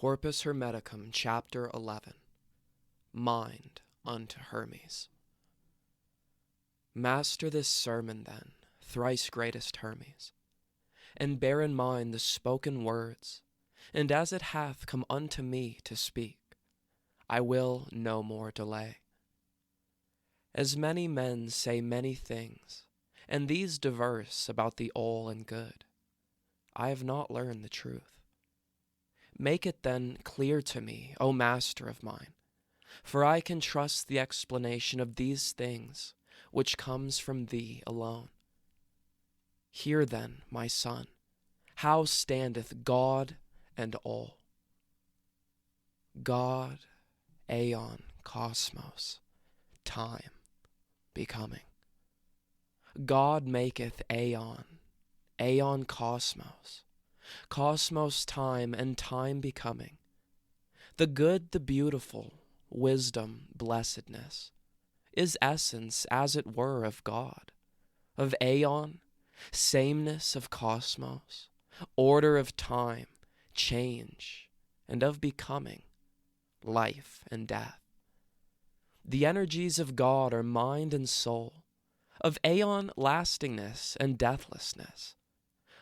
Corpus Hermeticum, Chapter 11. Mind unto Hermes. Master this sermon, then, thrice greatest Hermes, and bear in mind the spoken words, and as it hath come unto me to speak, I will no more delay. As many men say many things, and these diverse about the all and good, I have not learned the truth. Make it then clear to me, O Master of mine, for I can trust the explanation of these things which comes from thee alone. Hear then, my son, how standeth God and all. God, aeon, cosmos, time, becoming. God maketh aeon, aeon cosmos, cosmos time, and time becoming. The good, the beautiful, wisdom, blessedness, is essence, as it were, of God, of aeon, sameness of cosmos, order of time, change, and of becoming, life and death. The energies of God are mind and soul, of aeon lastingness and deathlessness,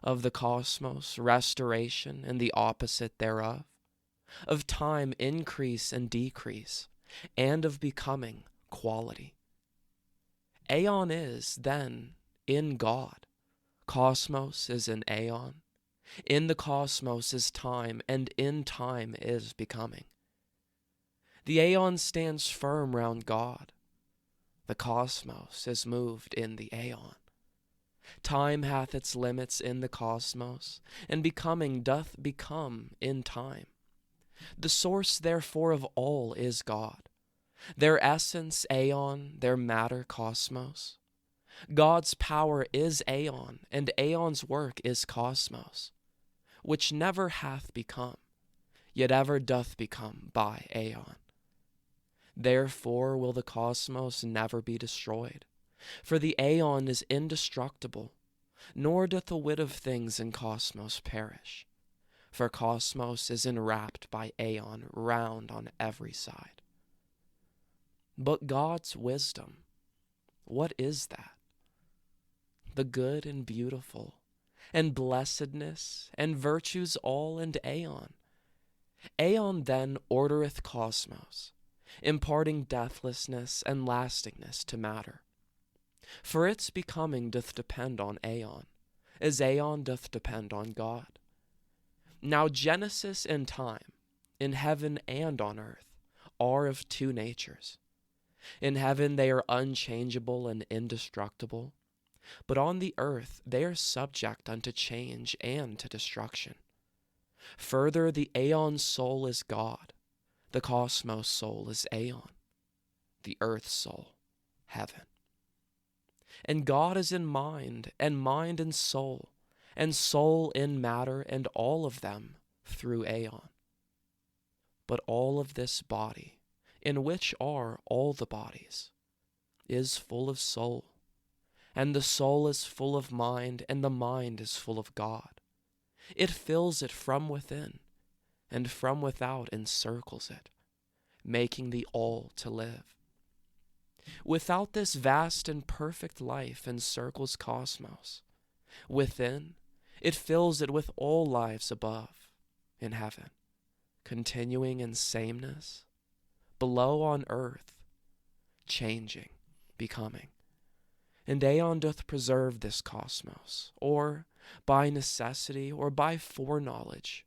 of the cosmos restoration and the opposite thereof, of time increase and decrease, and of becoming quality. Aeon is, then, in God. Cosmos is in aeon. In the cosmos is time, and in time is becoming. The aeon stands firm round God. The cosmos is moved in the aeon. Time hath its limits in the cosmos, and becoming doth become in time. The source, therefore, of all is God. Their essence, aeon, their matter, cosmos. God's power is aeon, and aeon's work is cosmos, which never hath become, yet ever doth become by aeon. Therefore will the cosmos never be destroyed, for the aeon is indestructible, nor doth the wit of things in cosmos perish, for cosmos is enwrapped by aeon round on every side. But God's wisdom, what is that? The good and beautiful, and blessedness, and virtues all and aeon. Aeon then ordereth cosmos, imparting deathlessness and lastingness to matter. For its becoming doth depend on aeon, as aeon doth depend on God. Now Genesis and time, in heaven and on earth, are of two natures. In heaven they are unchangeable and indestructible, but on the earth they are subject unto change and to destruction. Further, the aeon soul is God, the cosmos soul is aeon, the earth soul, heaven. And God is in mind in soul, and soul in matter, and all of them through aeon. But all of this body, in which are all the bodies, is full of soul, and the soul is full of mind, and the mind is full of God. It fills it from within, and from without encircles it, making the all to live. Without this vast and perfect life encircles cosmos. Within, it fills it with all lives above, in heaven, continuing in sameness, below on earth, changing, becoming. And aeon doth preserve this cosmos, or by necessity, or by foreknowledge,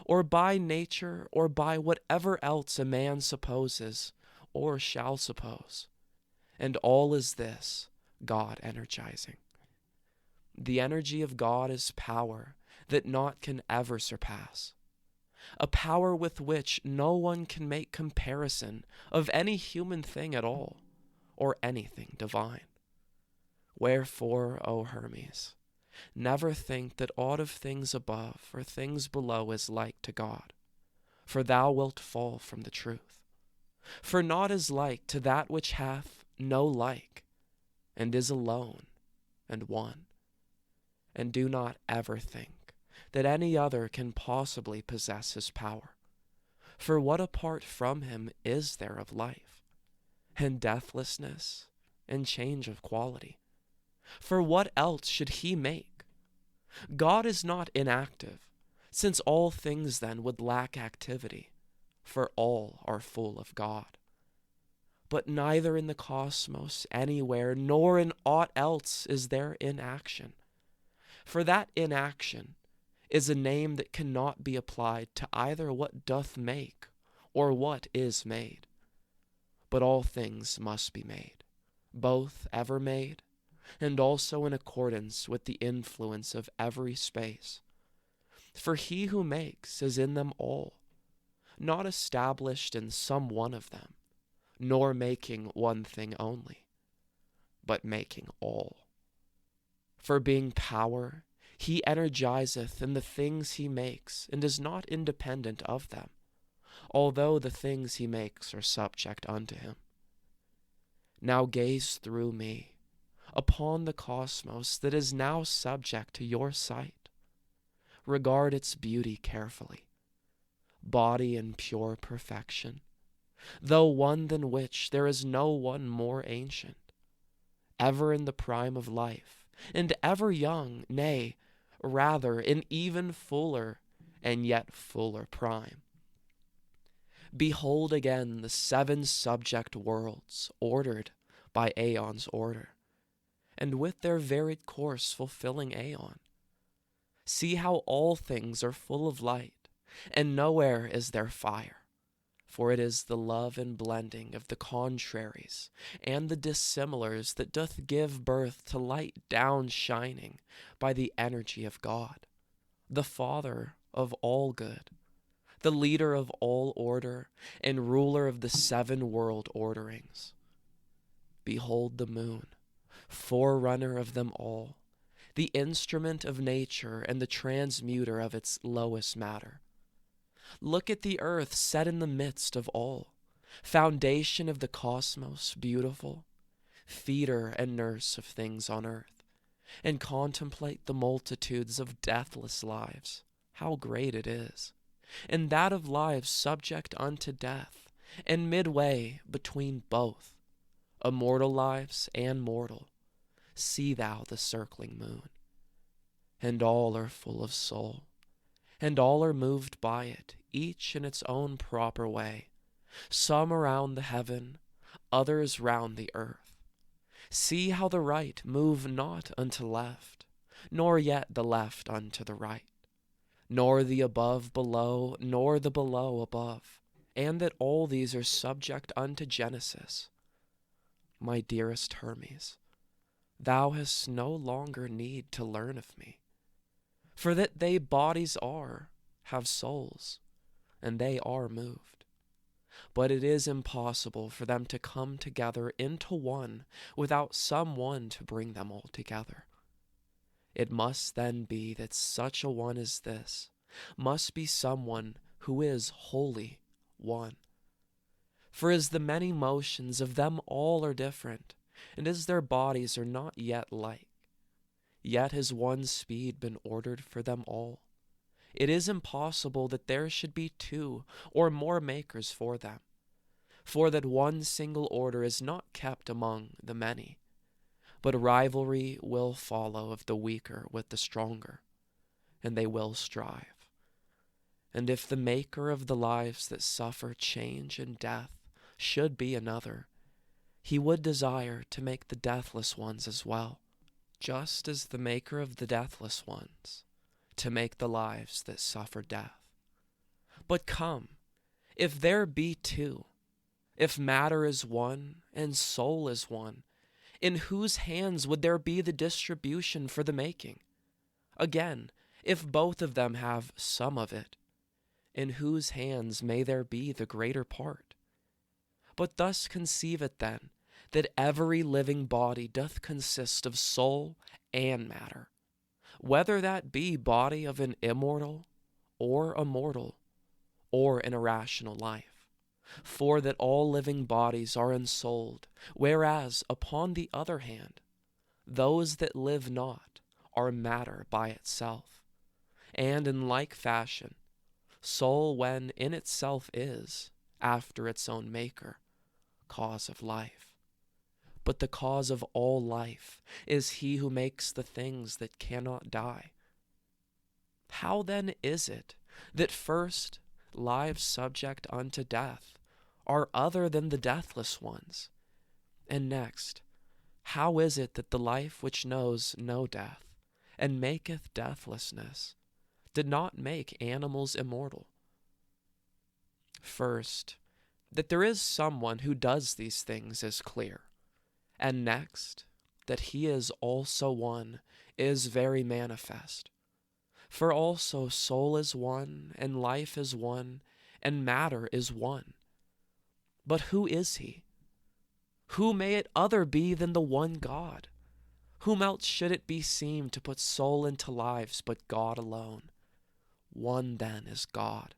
or by nature, or by whatever else a man supposes, or shall suppose. And all is this, God energizing. The energy of God is power that naught can ever surpass, a power with which no one can make comparison of any human thing at all, or anything divine. Wherefore, O Hermes, never think that aught of things above or things below is like to God, for thou wilt fall from the truth. For naught is like to that which hath no like, and is alone and one. And do not ever think that any other can possibly possess his power, For what apart from him is there of life, and deathlessness, and change of quality? For what else should he make? God is not inactive, since all things then would lack activity, for all are full of God. But neither in the cosmos anywhere, nor in aught else is there inaction. For that inaction is a name that cannot be applied to either what doth make or what is made. But all things must be made, both ever made, and also in accordance with the influence of every space. For he who makes is in them all, not established in some one of them, nor making one thing only, but making all. For being power, he energizeth in the things he makes, and is not independent of them, although the things he makes are subject unto him. Now gaze through me upon the cosmos that is now subject to your sight. Regard its beauty carefully, body in pure perfection, though one than which there is no one more ancient, ever in the prime of life, and ever young, nay, rather in even fuller and yet fuller prime. Behold again the 7 subject worlds ordered by aeon's order, and with their varied course fulfilling aeon. See how all things are full of light, and nowhere is there fire, for it is the love and blending of the contraries and the dissimilars that doth give birth to light down shining by the energy of God, the Father of all good, the leader of all order, and ruler of the 7 world orderings. Behold the moon, forerunner of them all, the instrument of nature and the transmuter of its lowest matter. Look at the earth set in the midst of all, foundation of the cosmos, beautiful, feeder and nurse of things on earth, and contemplate the multitudes of deathless lives, how great it is, and that of lives subject unto death, and midway between both, immortal lives and mortal, see thou the circling moon. And all are full of soul, and all are moved by it, each in its own proper way, some around the heaven, others round the earth. See how the right move not unto left, nor yet the left unto the right, nor the above below, nor the below above, and that all these are subject unto Genesis. My dearest Hermes, thou hast no longer need to learn of me, for that they bodies are, have souls, and they are moved. But it is impossible for them to come together into one without some one to bring them all together. It must then be that such a one as this must be someone who is wholly one. For as the many motions of them all are different, and as their bodies are not yet like, yet has one speed been ordered for them all. It is impossible that there should be 2 or more makers for them, for that one single order is not kept among the many, but rivalry will follow of the weaker with the stronger, and they will strive. And if the maker of the lives that suffer change and death should be another, he would desire to make the deathless ones as well, just as the maker of the deathless ones to make the lives that suffer death. But come, if there be 2, if matter is one and soul is one, in whose hands would there be the distribution for the making? Again, if both of them have some of it, in whose hands may there be the greater part? But thus conceive it then, that every living body doth consist of soul and matter, whether that be body of an immortal, or a mortal, or an irrational life. For that all living bodies are ensouled, whereas, upon the other hand, those that live not are matter by itself. And in like fashion, soul when in itself is, after its own maker, cause of life. But the cause of all life is he who makes the things that cannot die. How then is it that first lives subject unto death are other than the deathless ones? And next, how is it that the life which knows no death, and maketh deathlessness, did not make animals immortal? First, that there is someone who does these things is clear, and next, that he is also one is very manifest. For also soul is one, and life is one, and matter is one. But who is he? Who may it other be than the one God? Whom else should it be seem to put soul into lives but God alone? One then is God.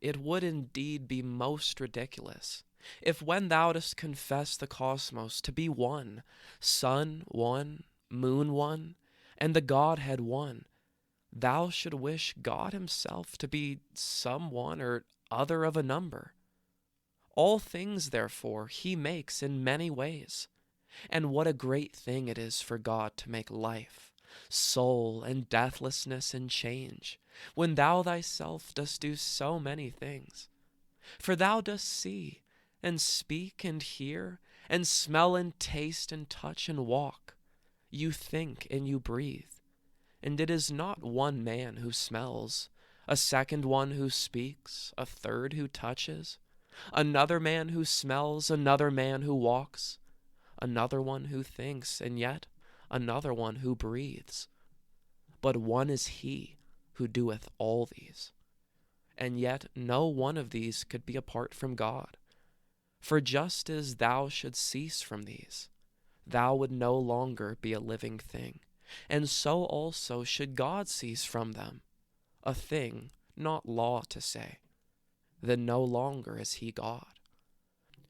It would indeed be most ridiculous if when thou dost confess the cosmos to be one, sun one, moon one, and the Godhead one, thou should wish God himself to be some one or other of a number. All things, therefore, he makes in many ways. And what a great thing it is for God to make life, soul, and deathlessness and change, when thou thyself dost do so many things. For thou dost see, and speak, and hear, and smell, and taste, and touch, and walk. You think, and you breathe. And it is not one man who smells, a second one who speaks, a third who touches, another man who smells, another man who walks, another one who thinks, and yet another one who breathes. But one is he who doeth all these. And yet no one of these could be apart from God. For just as thou shouldst cease from these, thou would no longer be a living thing, and so also should God cease from them, a thing not law to say. Then no longer is he God.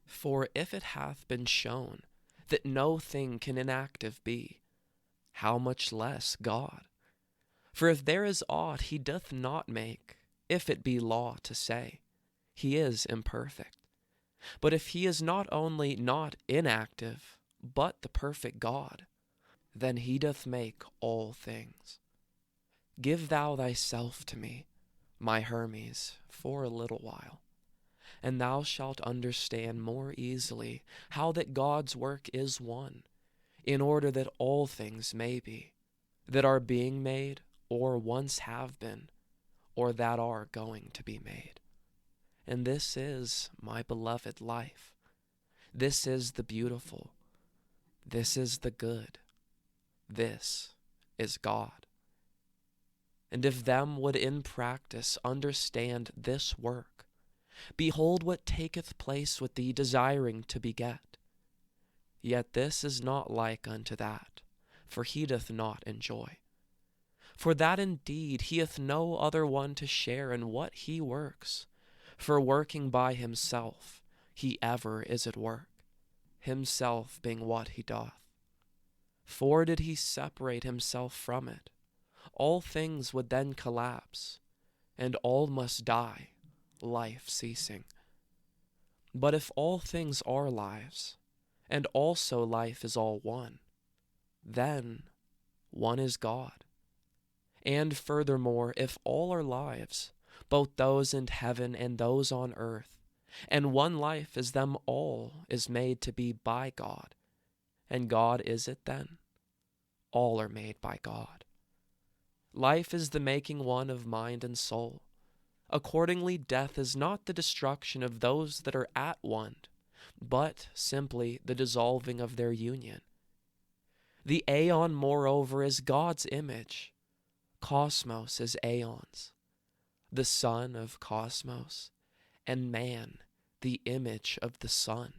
For if it hath been shown that no thing can inactive be, how much less God? For if there is aught he doth not make, if it be law to say, he is imperfect. But if he is not only not inactive, but the perfect God, then he doth make all things. Give thou thyself to me, my Hermes, for a little while, and thou shalt understand more easily how that God's work is one, in order that all things may be, that are being made, or once have been, or that are going to be made. And this is my beloved life. This is the beautiful. This is the good. This is God. And if them would in practice understand this work, behold what taketh place with thee desiring to beget. Yet this is not like unto that, for he doth not enjoy. For that indeed he hath no other one to share in what he works, for working by himself he ever is at work, himself being what he doth. For did he separate himself from it, all things would then collapse, and all must die, life ceasing. But if all things are lives, and also life is all one, then one is God. And furthermore, if all are lives, both those in heaven and those on earth, and one life is them all is made to be by God, and God is it then? All are made by God. Life is the making one of mind and soul. Accordingly, death is not the destruction of those that are at one, but simply the dissolving of their union. The aeon, moreover, is God's image. Cosmos is aeons, the son of cosmos, and man, the image of the sun.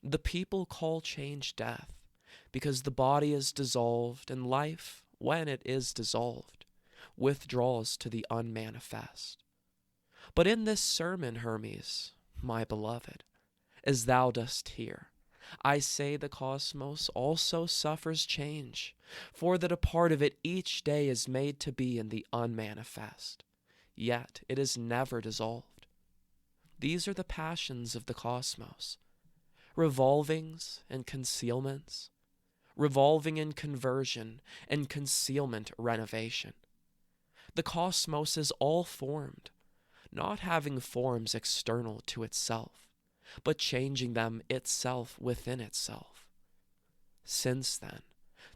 The people call change death, because the body is dissolved, and life, when it is dissolved, withdraws to the unmanifest. But in this sermon, Hermes, my beloved, as thou dost hear, I say the cosmos also suffers change, for that a part of it each day is made to be in the unmanifest, yet it is never dissolved. These are the passions of the cosmos, revolvings and concealments, revolving in conversion and concealment renovation. The cosmos is all formed, not having forms external to itself, but changing them itself within itself. Since then,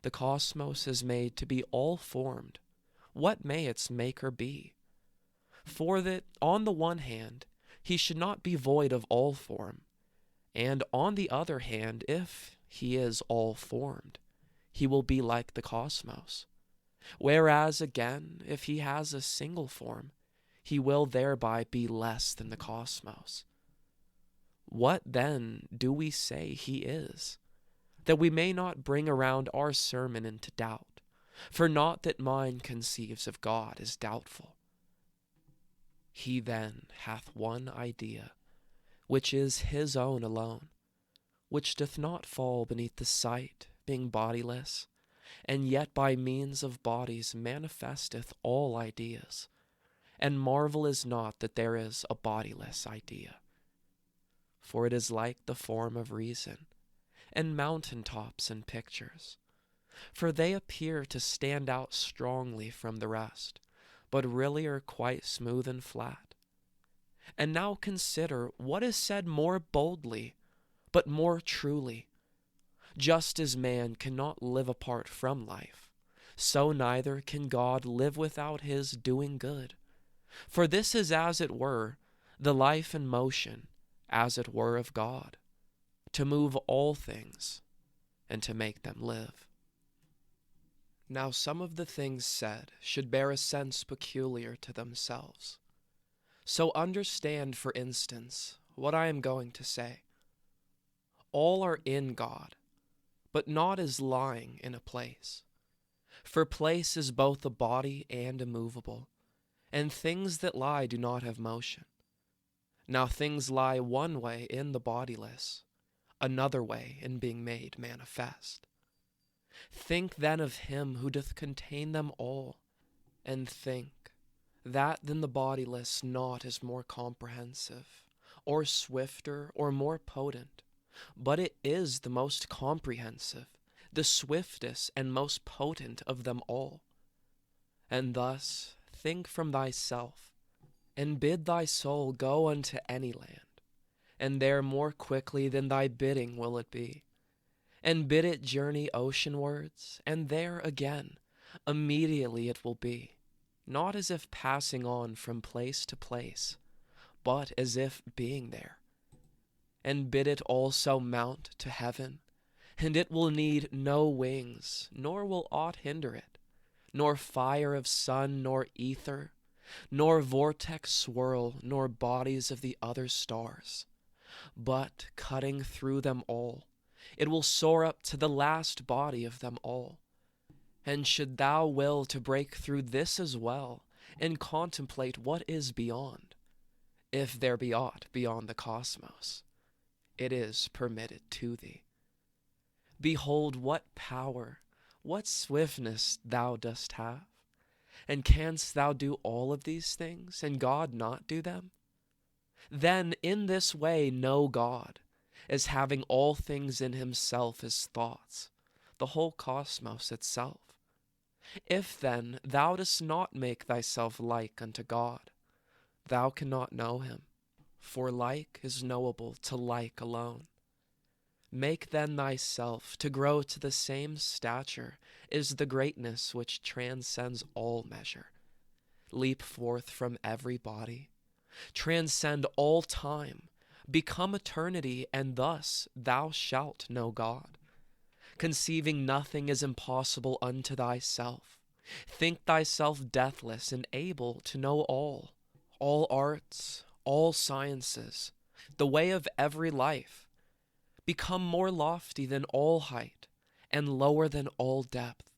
the cosmos is made to be all formed, what may its maker be? For that, on the one hand, he should not be void of all form, and on the other hand, if he is all formed, he will be like the cosmos. Whereas, again, if he has a single form, he will thereby be less than the cosmos. What then do we say he is? That we may not bring around our sermon into doubt, for naught that mind conceives of God is doubtful. He then hath one idea, which is his own alone, which doth not fall beneath the sight, being bodiless, and yet by means of bodies manifesteth all ideas, and marvel is not that there is a bodiless idea. For it is like the form of reason, and mountain tops and pictures, for they appear to stand out strongly from the rest, but really are quite smooth and flat. And now consider what is said more boldly, but more truly. Just as man cannot live apart from life, so neither can God live without his doing good. For this is, as it were, the life and motion, as it were, of God, to move all things and to make them live. Now some of the things said should bear a sense peculiar to themselves. So understand, for instance, what I am going to say. All are in God, but not as lying in a place. For place is both a body and immovable, and things that lie do not have motion. Now things lie one way in the bodiless, another way in being made manifest. Think then of him who doth contain them all, and think that than the bodiless naught is more comprehensive, or swifter, or more potent, but it is the most comprehensive, the swiftest and most potent of them all. And thus think from thyself, and bid thy soul go unto any land, and there more quickly than thy bidding will it be. And bid it journey oceanwards, and there again, immediately it will be, not as if passing on from place to place, but as if being there. And bid it also mount to heaven, and it will need no wings, nor will aught hinder it, nor fire of sun, nor ether, nor vortex swirl, nor bodies of the other stars. But cutting through them all, it will soar up to the last body of them all. And should thou will to break through this as well, and contemplate what is beyond, if there be aught beyond the cosmos, it is permitted to thee. Behold what power, what swiftness thou dost have. And canst thou do all of these things, and God not do them? Then in this way know God, as having all things in himself as thoughts, the whole cosmos itself. If then thou dost not make thyself like unto God, thou cannot know him, for like is knowable to like alone. Make then thyself to grow to the same stature as the greatness which transcends all measure. Leap forth from every body, transcend all time, become eternity, and thus thou shalt know God. Conceiving nothing is impossible unto thyself, think thyself deathless and able to know all arts, all sciences, the way of every life. Become more lofty than all height, and lower than all depth.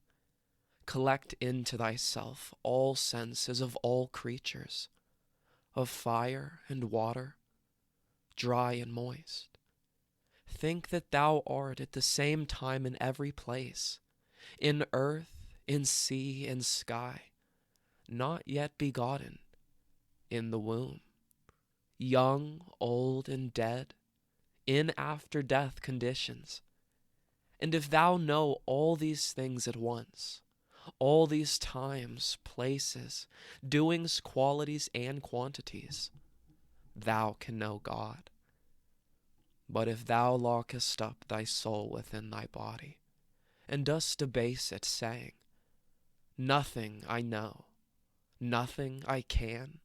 Collect into thyself all senses of all creatures, of fire and water, dry and moist. Think that thou art at the same time in every place, in earth, in sea, in sky, not yet begotten, in the womb, young, old, and dead, in after-death conditions. And if thou know all these things at once, all these times, places, doings, qualities, and quantities, thou can know God. But if thou lockest up thy soul within thy body, and dost debase it, saying, nothing I know, nothing I can,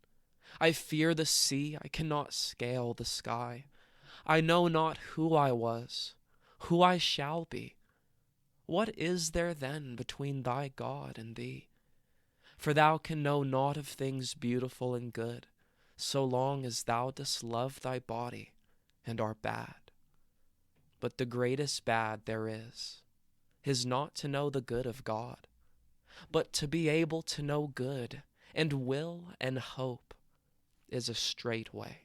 I fear the sea, I cannot scale the sky, I know not who I was, who I shall be, what is there then between thy God and thee? For thou can know naught of things beautiful and good, so long as thou dost love thy body and are bad. But the greatest bad there is not to know the good of God, but to be able to know good, and will and hope is a straight way,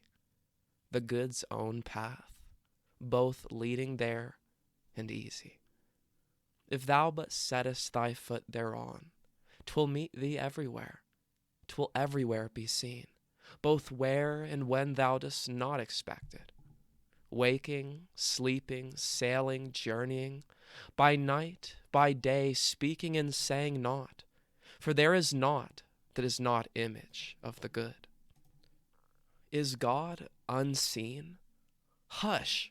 the good's own path, both leading there and easy. If thou but settest thy foot thereon, 'twill meet thee everywhere, 'twill everywhere be seen, both where and when thou dost not expect it, waking, sleeping, sailing, journeying, by night, by day, speaking and saying naught, for there is naught that is not image of the good. Is God unseen? Hush!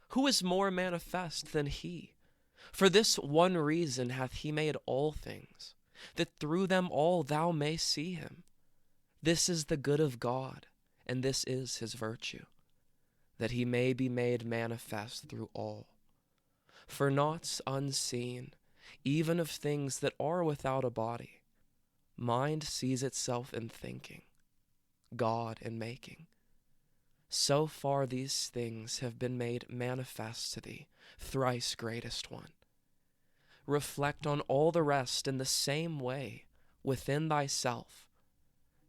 Who is more manifest than he? For this one reason hath he made all things, that through them all thou mayst see him. This is the good of God, and this is his virtue, that he may be made manifest through all. For naught's unseen, even of things that are without a body. Mind sees itself in thinking, God in making. So far these things have been made manifest to thee, thrice greatest one. Reflect on all the rest in the same way within thyself,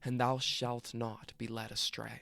and thou shalt not be led astray.